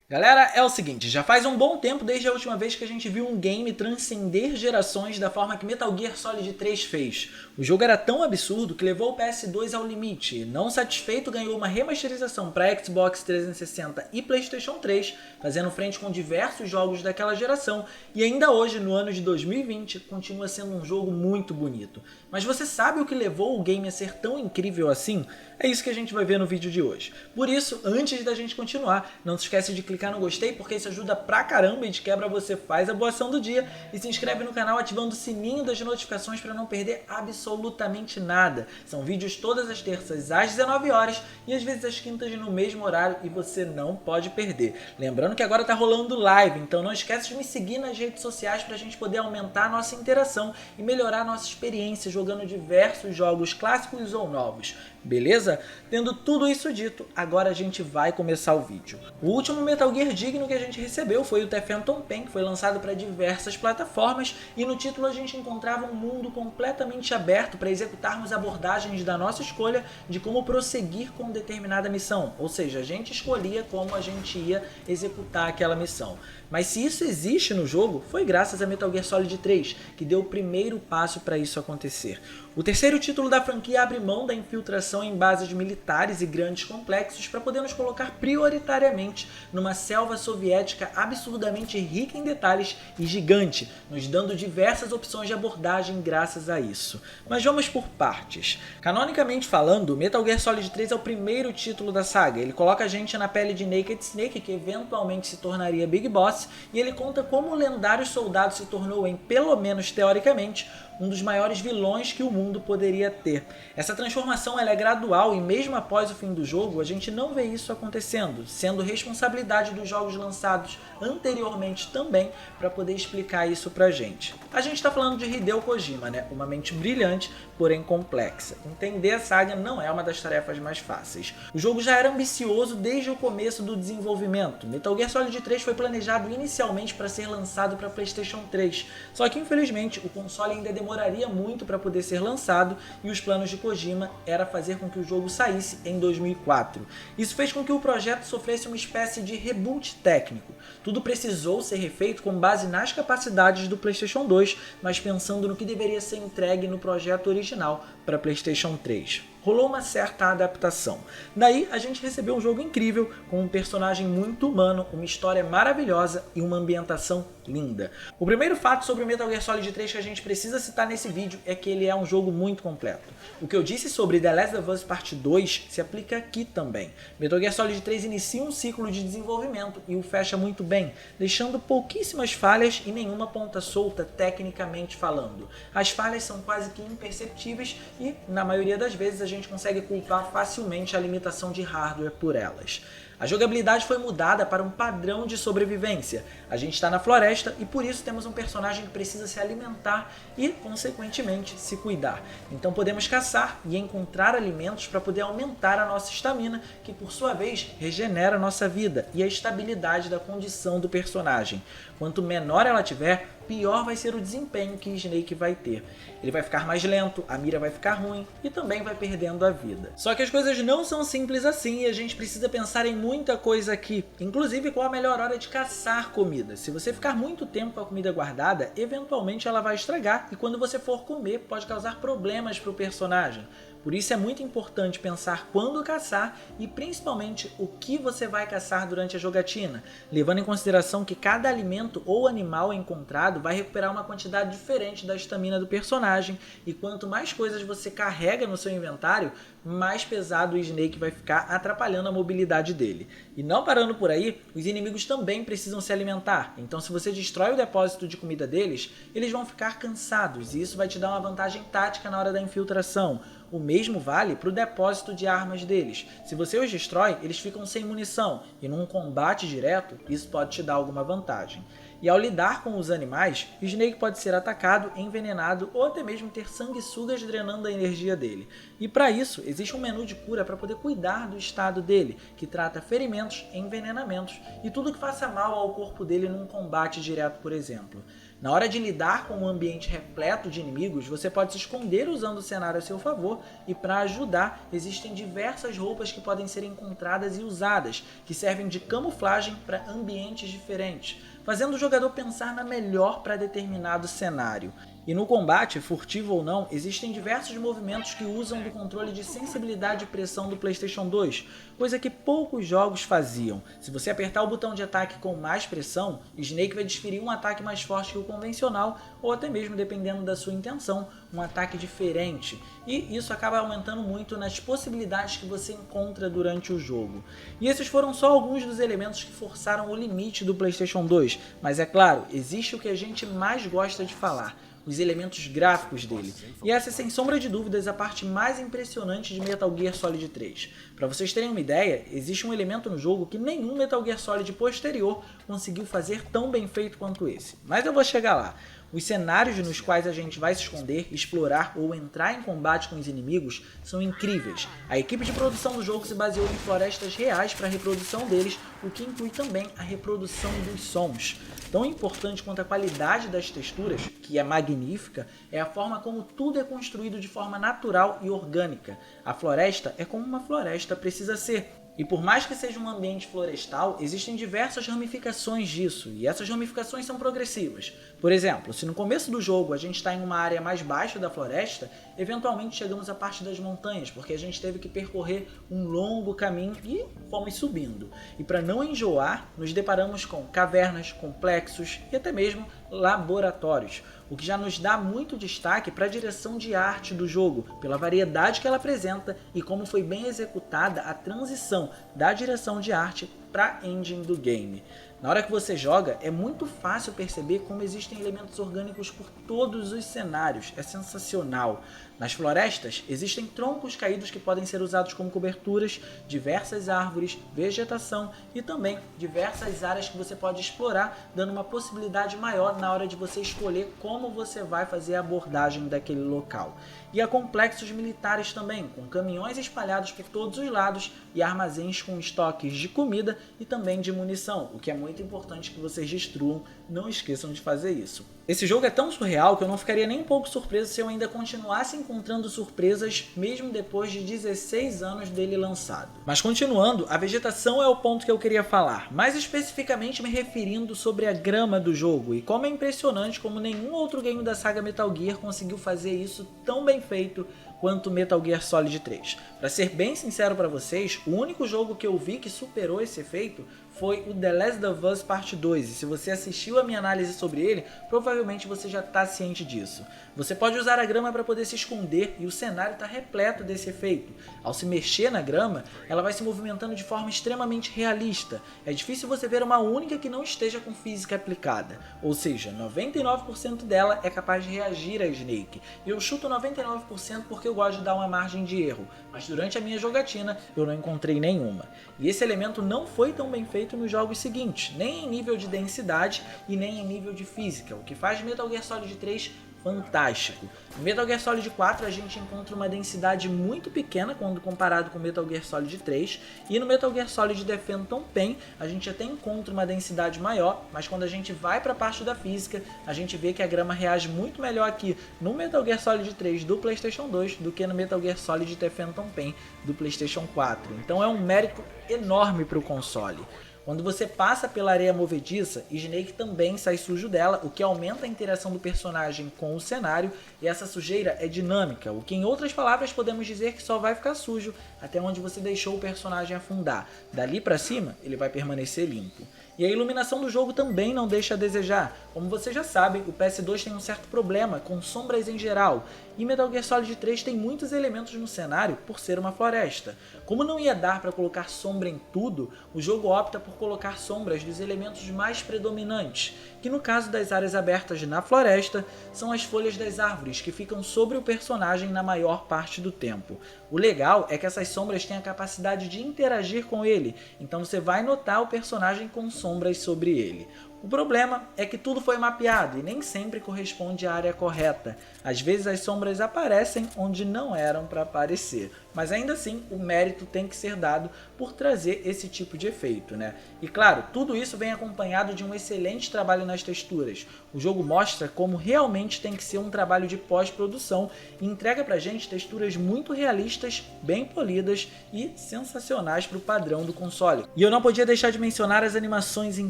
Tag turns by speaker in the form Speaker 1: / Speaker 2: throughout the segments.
Speaker 1: Galera, é o seguinte, já faz um bom tempo desde a última vez que a gente viu um game transcender gerações da forma que Metal Gear Solid 3 fez. O jogo era tão absurdo que levou o PS2 ao limite. Não satisfeito, ganhou uma remasterização para Xbox 360 e PlayStation 3, fazendo frente com diversos jogos daquela geração, e ainda hoje, no ano de 2020, continua sendo um jogo muito bonito. Mas você sabe o que levou o game a ser tão incrível assim? É isso que a gente vai ver no vídeo de hoje. Por isso, antes da gente continuar, não se esquece de clicar no gostei, porque isso ajuda pra caramba e de quebra você faz a boa ação do dia e se inscreve no canal ativando o sininho das notificações para não perder absolutamente nada. São vídeos todas as terças às 19 horas e às vezes às quintas no mesmo horário e você não pode perder. Lembrando que agora tá rolando live, então não esquece de me seguir nas redes sociais pra gente poder aumentar a nossa interação e melhorar a nossa experiência jogando diversos jogos clássicos ou novos. Beleza? Tendo tudo isso dito, agora a gente vai começar o vídeo. O último Metal Gear digno que a gente recebeu foi o The Phantom Pain, que foi lançado para diversas plataformas, e no título a gente encontrava um mundo completamente aberto para executarmos abordagens da nossa escolha de como prosseguir com determinada missão, ou seja, a gente escolhia como a gente ia executar aquela missão. Mas se isso existe no jogo, foi graças a Metal Gear Solid 3, que deu o primeiro passo para isso acontecer. O terceiro título da franquia abre mão da infiltração em bases militares e grandes complexos para poder nos colocar prioritariamente numa selva soviética absurdamente rica em detalhes e gigante, nos dando diversas opções de abordagem graças a isso. Mas vamos por partes. Canonicamente falando, Metal Gear Solid 3 é o primeiro título da saga. Ele coloca a gente na pele de Naked Snake, que eventualmente se tornaria Big Boss, e ele conta como o lendário soldado se tornou, em pelo menos teoricamente, um dos maiores vilões que o mundo poderia ter. Essa transformação ela é gradual e mesmo após o fim do jogo, a gente não vê isso acontecendo, sendo responsabilidade dos jogos lançados anteriormente também para poder explicar isso pra gente. A gente está falando de Hideo Kojima, né? Uma mente brilhante, porém complexa. Entender a saga não é uma das tarefas mais fáceis. O jogo já era ambicioso desde o começo do desenvolvimento. Metal Gear Solid 3 foi planejado inicialmente para ser lançado para PlayStation 3, só que infelizmente o console ainda demoraria muito para poder ser lançado e os planos de Kojima era fazer com que o jogo saísse em 2004. Isso fez com que o projeto sofresse uma espécie de reboot técnico. Tudo precisou ser refeito com base nas capacidades do PlayStation 2, mas pensando no que deveria ser entregue no projeto original para PlayStation 3. Rolou uma certa adaptação. Daí a gente recebeu um jogo incrível, com um personagem muito humano, uma história maravilhosa e uma ambientação linda. O primeiro fato sobre Metal Gear Solid 3 que a gente precisa citar nesse vídeo é que ele é um jogo muito completo. O que eu disse sobre The Last of Us Part 2 se aplica aqui também. Metal Gear Solid 3 inicia um ciclo de desenvolvimento e o fecha muito bem, deixando pouquíssimas falhas e nenhuma ponta solta tecnicamente falando. As falhas são quase que imperceptíveis e, na maioria das vezes, a gente consegue culpar facilmente a limitação de hardware por elas. A jogabilidade foi mudada para um padrão de sobrevivência. A gente está na floresta e por isso temos um personagem que precisa se alimentar e, consequentemente, se cuidar. Então podemos caçar e encontrar alimentos para poder aumentar a nossa estamina, que por sua vez regenera a nossa vida e a estabilidade da condição do personagem. Quanto menor ela tiver, pior vai ser o desempenho que Snake vai ter. Ele vai ficar mais lento, a mira vai ficar ruim e também vai perdendo a vida. Só que as coisas não são simples assim e a gente precisa pensar em muita coisa aqui, inclusive qual a melhor hora de caçar comida. Se você ficar muito tempo com a comida guardada, eventualmente ela vai estragar e quando você for comer pode causar problemas para o personagem. Por isso é muito importante pensar quando caçar e principalmente o que você vai caçar durante a jogatina, levando em consideração que cada alimento ou animal encontrado vai recuperar uma quantidade diferente da estamina do personagem e quanto mais coisas você carrega no seu inventário, mais pesado o Snake vai ficar, atrapalhando a mobilidade dele. E não parando por aí, os inimigos também precisam se alimentar, então se você destrói o depósito de comida deles, eles vão ficar cansados e isso vai te dar uma vantagem tática na hora da infiltração. O mesmo vale para o depósito de armas deles. Se você os destrói, eles ficam sem munição, e num combate direto, isso pode te dar alguma vantagem. E ao lidar com os animais, Snake pode ser atacado, envenenado ou até mesmo ter sanguessugas drenando a energia dele. E para isso, existe um menu de cura para poder cuidar do estado dele, que trata ferimentos, envenenamentos e tudo que faça mal ao corpo dele num combate direto, por exemplo. Na hora de lidar com um ambiente repleto de inimigos, você pode se esconder usando o cenário a seu favor, e para ajudar, existem diversas roupas que podem ser encontradas e usadas, que servem de camuflagem para ambientes diferentes, fazendo o jogador pensar na melhor para determinado cenário. E no combate, furtivo ou não, existem diversos movimentos que usam do controle de sensibilidade e pressão do PlayStation 2, coisa que poucos jogos faziam. Se você apertar o botão de ataque com mais pressão, Snake vai desferir um ataque mais forte que o convencional, ou até mesmo, dependendo da sua intenção, um ataque diferente. E isso acaba aumentando muito nas possibilidades que você encontra durante o jogo. E esses foram só alguns dos elementos que forçaram o limite do PlayStation 2, mas é claro, existe o que a gente mais gosta de falar: os elementos gráficos dele. E essa é, sem sombra de dúvidas, a parte mais impressionante de Metal Gear Solid 3. Para vocês terem uma ideia, existe um elemento no jogo que nenhum Metal Gear Solid posterior conseguiu fazer tão bem feito quanto esse. Mas eu vou chegar lá. Os cenários nos quais a gente vai se esconder, explorar ou entrar em combate com os inimigos são incríveis. A equipe de produção do jogo se baseou em florestas reais para a reprodução deles, o que inclui também a reprodução dos sons. Tão importante quanto a qualidade das texturas, que é magnífica, é a forma como tudo é construído de forma natural e orgânica. A floresta é como uma floresta precisa ser. E por mais que seja um ambiente florestal, existem diversas ramificações disso, e essas ramificações são progressivas. Por exemplo, se no começo do jogo a gente está em uma área mais baixa da floresta, eventualmente chegamos à parte das montanhas, porque a gente teve que percorrer um longo caminho e fomos subindo. E para não enjoar, nos deparamos com cavernas, complexos e até mesmo laboratórios, o que já nos dá muito destaque para a direção de arte do jogo, pela variedade que ela apresenta e como foi bem executada a transição da direção de arte para a engine do game. Na hora que você joga, é muito fácil perceber como existem elementos orgânicos por todos os cenários, é sensacional. Nas florestas, existem troncos caídos que podem ser usados como coberturas, diversas árvores, vegetação e também diversas áreas que você pode explorar, dando uma possibilidade maior na hora de você escolher como você vai fazer a abordagem daquele local. E há complexos militares também, com caminhões espalhados por todos os lados e armazéns com estoques de comida e também de munição, o que é muito importante que vocês destruam, não esqueçam de fazer isso. Esse jogo é tão surreal que eu não ficaria nem um pouco surpreso se eu ainda continuasse encontrando surpresas mesmo depois de 16 anos dele lançado. Mas continuando, a vegetação é o ponto que eu queria falar, mais especificamente me referindo sobre a grama do jogo, e como é impressionante como nenhum outro game da saga Metal Gear conseguiu fazer isso tão bem feito quanto Metal Gear Solid 3. Para ser bem sincero para vocês, o único jogo que eu vi que superou esse efeito foi o The Last of Us Part 2, e se você assistiu a minha análise sobre ele, provavelmente você já está ciente disso. Você pode usar a grama para poder se esconder e o cenário está repleto desse efeito. Ao se mexer na grama, ela vai se movimentando de forma extremamente realista. É difícil você ver uma única que não esteja com física aplicada, ou seja, 99% dela é capaz de reagir a Snake. E eu chuto 99% porque eu gosto de dar uma margem de erro, mas durante a minha jogatina eu não encontrei nenhuma. E esse elemento não foi tão bem feito nos jogos seguintes, nem em nível de densidade e nem em nível de física, o que faz Metal Gear Solid 3 fantástico. No Metal Gear Solid 4 a gente encontra uma densidade muito pequena quando comparado com Metal Gear Solid 3, e no Metal Gear Solid The Phantom Pain a gente até encontra uma densidade maior, mas quando a gente vai para a parte da física, a gente vê que a grama reage muito melhor aqui no Metal Gear Solid 3 do PlayStation 2 do que no Metal Gear Solid The Phantom Pain do PlayStation 4. Então é um mérito enorme para o console. Quando você passa pela areia movediça, Snake também sai sujo dela, o que aumenta a interação do personagem com o cenário, e essa sujeira é dinâmica, o que em outras palavras podemos dizer que só vai ficar sujo até onde você deixou o personagem afundar. Dali pra cima, ele vai permanecer limpo. E a iluminação do jogo também não deixa a desejar. Como você já sabe, o PS2 tem um certo problema com sombras em geral, e Metal Gear Solid 3 tem muitos elementos no cenário por ser uma floresta. Como não ia dar para colocar sombra em tudo, o jogo opta por colocar sombras dos elementos mais predominantes, que no caso das áreas abertas na floresta, são as folhas das árvores que ficam sobre o personagem na maior parte do tempo. O legal é que essas sombras têm a capacidade de interagir com ele, então você vai notar o personagem com sombras sobre ele. O problema é que tudo foi mapeado e nem sempre corresponde à área correta. Às vezes as sombras aparecem onde não eram para aparecer, mas ainda assim o mérito tem que ser dado por trazer esse tipo de efeito, né? E claro, tudo isso vem acompanhado de um excelente trabalho nas texturas. O jogo mostra como realmente tem que ser um trabalho de pós-produção e entrega pra gente texturas muito realistas, bem polidas e sensacionais para o padrão do console. E eu não podia deixar de mencionar as animações em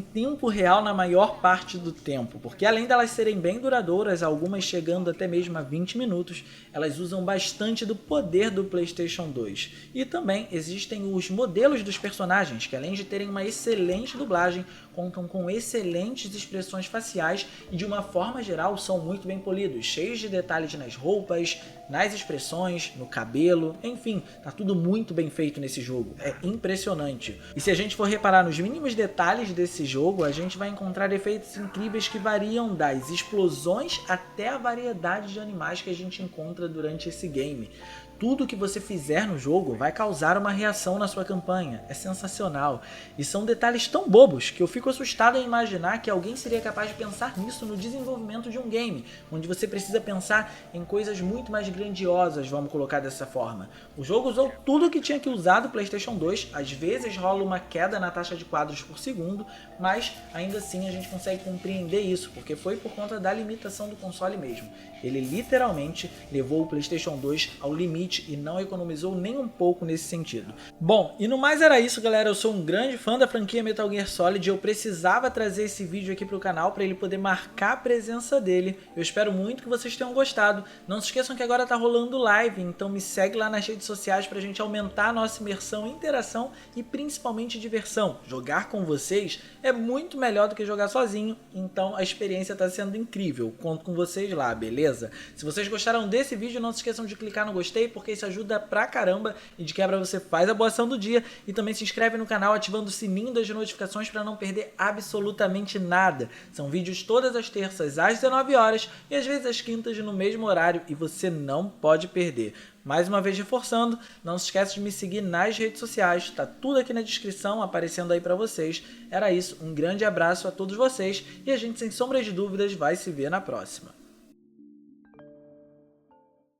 Speaker 1: tempo real na maior parte do tempo, porque além delas serem bem duradouras, algumas chegando até mesmo a 20 minutos, elas usam bastante do poder do PlayStation 2. E também existem os modelos dos personagens, que além de terem uma excelente dublagem, contam com excelentes expressões faciais e de uma forma geral são muito bem polidos, cheios de detalhes nas roupas, nas expressões, no cabelo, enfim, tá tudo muito bem feito nesse jogo, é impressionante. E se a gente for reparar nos mínimos detalhes desse jogo, a gente vai encontrar efeitos incríveis que variam das explosões até a variedade de animais que a gente encontra durante esse game. Tudo que você fizer no jogo vai causar uma reação na sua campanha, é sensacional. E são detalhes tão bobos que eu fico assustado em imaginar que alguém seria capaz de pensar nisso no desenvolvimento de um game, onde você precisa pensar em coisas muito mais grandiosas, vamos colocar dessa forma. O jogo usou tudo que tinha que usar do PlayStation 2, às vezes rola uma queda na taxa de quadros por segundo, mas ainda assim a gente consegue compreender isso, porque foi por conta da limitação do console mesmo. Ele literalmente levou o PlayStation 2 ao limite e não economizou nem um pouco nesse sentido. Bom, e no mais era isso, galera. Eu sou um grande fã da franquia Metal Gear Solid e eu precisava trazer esse vídeo aqui para o canal para ele poder marcar a presença dele. Eu espero muito que vocês tenham gostado. Não se esqueçam que agora tá rolando live, então me segue lá nas redes sociais pra gente aumentar a nossa imersão, interação e principalmente diversão. Jogar com vocês é muito melhor do que jogar sozinho, então a experiência tá sendo incrível. Conto com vocês lá, beleza? Se vocês gostaram desse vídeo, não se esqueçam de clicar no gostei, porque isso ajuda pra caramba e de quebra você faz a boa ação do dia e também se inscreve no canal ativando o sininho das notificações para não perder absolutamente nada. São vídeos todas as terças às 19 horas e às vezes às quintas no mesmo horário e você não pode perder. Mais uma vez reforçando, não se esqueça de me seguir nas redes sociais, tá tudo aqui na descrição aparecendo aí pra vocês. Era isso, um grande abraço a todos vocês e a gente sem sombra de dúvidas vai se ver na próxima.